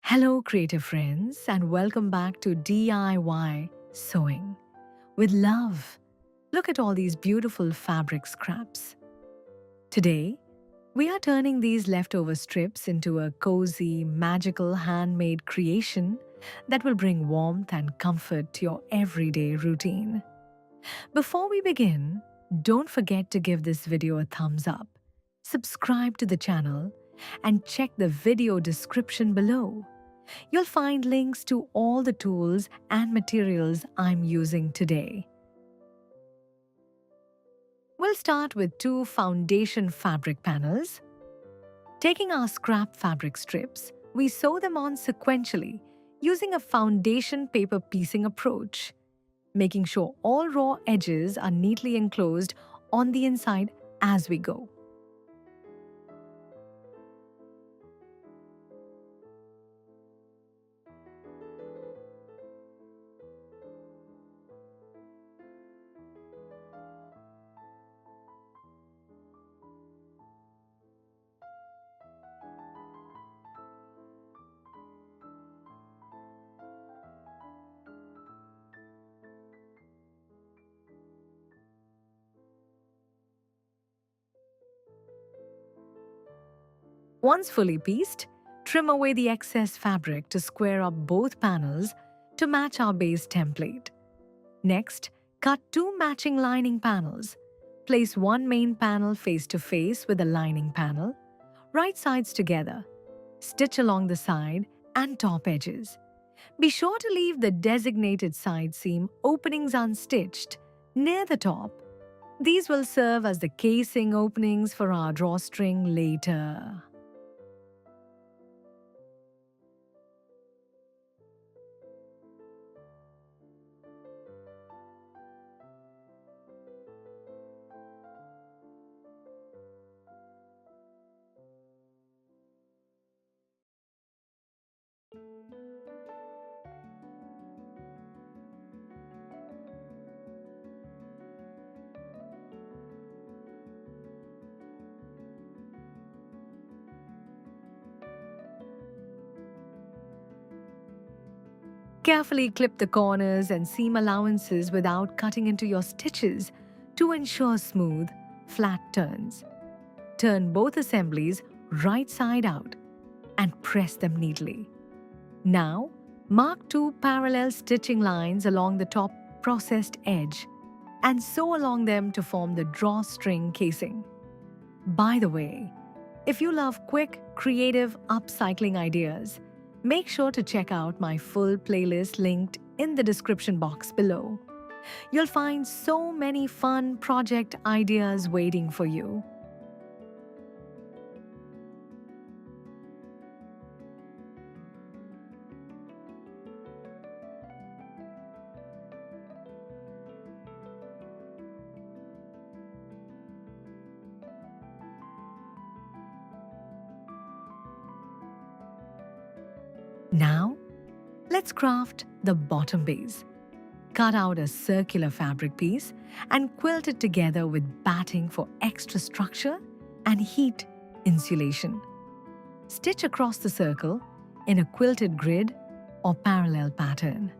Hello, creative friends, and welcome back to DIY Sewing with Love. Look at all these beautiful fabric scraps. Today, we are turning these leftover strips into a cozy, magical handmade creation that will bring warmth and comfort to your everyday routine. Before we begin, don't forget to give this video a thumbs up, subscribe to the channel, and check the video description below. You'll find links to all the tools and materials I'm using today. We'll start with two foundation fabric panels. Taking our scrap fabric strips, we sew them on sequentially using a foundation paper piecing approach, making sure all raw edges are neatly enclosed on the inside as we go. Once fully pieced, trim away the excess fabric to square up both panels to match our base template. Next, cut two matching lining panels. Place one main panel face to face with the lining panel, right sides together. Stitch along the side and top edges. Be sure to leave the designated side seam openings unstitched near the top. These will serve as the casing openings for our drawstring later. Carefully clip the corners and seam allowances without cutting into your stitches to ensure smooth, flat turns. Turn both assemblies right side out and press them neatly. Now, mark two parallel stitching lines along the top processed edge and sew along them to form the drawstring casing. By the way, if you love quick, creative upcycling ideas, make sure to check out my full playlist linked in the description box below. You'll find so many fun project ideas waiting for you. Now, let's craft the bottom base. Cut out a circular fabric piece and quilt it together with batting for extra structure and heat insulation. Stitch across the circle in a quilted grid or parallel pattern.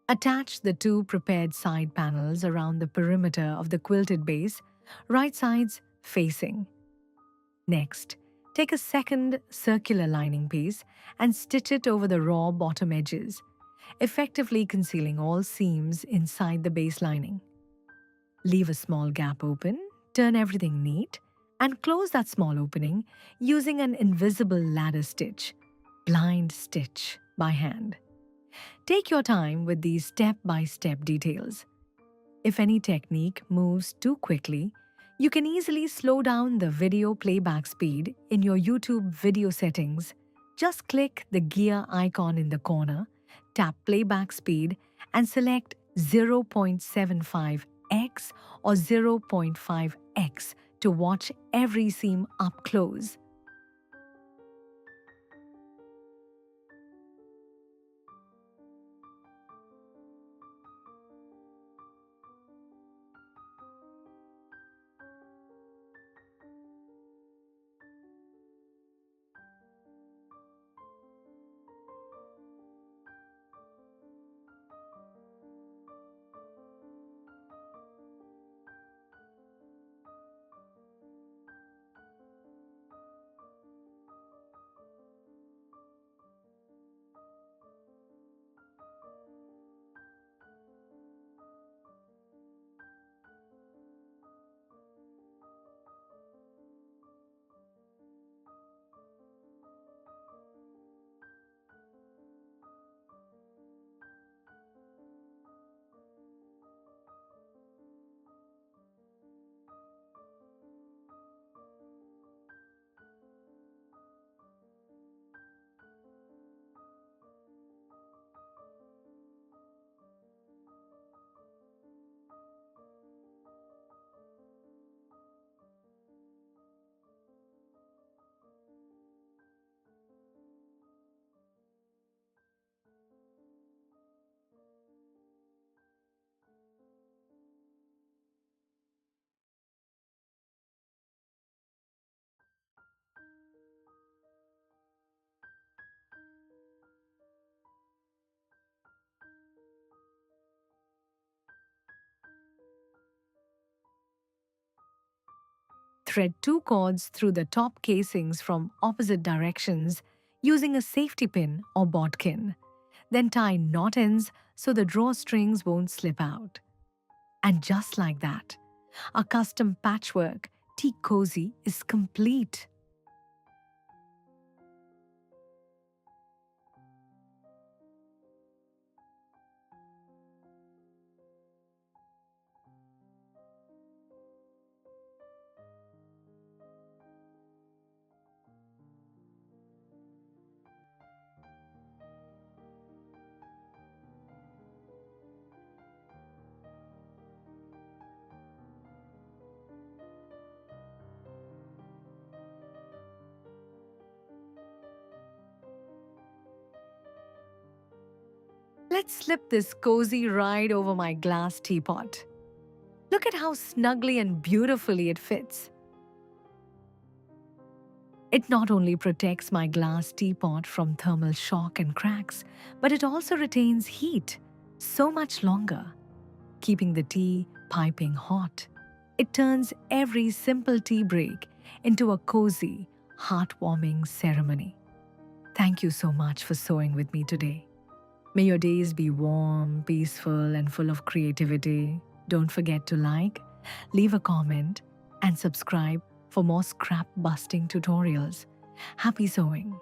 Attach the two prepared side panels around the perimeter of the quilted base, right sides facing. Next, take a second circular lining piece and stitch it over the raw bottom edges, effectively concealing all seams inside the base lining. Leave a small gap open, turn everything neat, and close that small opening using an invisible ladder stitch, blind stitch by hand. Take your time with these step-by-step details. If any technique moves too quickly, you can easily slow down the video playback speed in your YouTube video settings. Just click the gear icon in the corner, tap playback speed, and select 0.75x or 0.5x to watch every seam up close. Thread two cords through the top casings from opposite directions using a safety pin or bodkin. Then tie knot ends so the drawstrings won't slip out. And just like that, our custom patchwork tea cozy is complete. Let's slip this cozy right over my glass teapot. Look at how snugly and beautifully it fits. It not only protects my glass teapot from thermal shock and cracks, but it also retains heat so much longer, keeping the tea piping hot. It turns every simple tea break into a cozy, heartwarming ceremony. Thank you so much for sewing with me today. May your days be warm, peaceful, and full of creativity. Don't forget to like, leave a comment, and subscribe for more scrap busting tutorials. Happy sewing!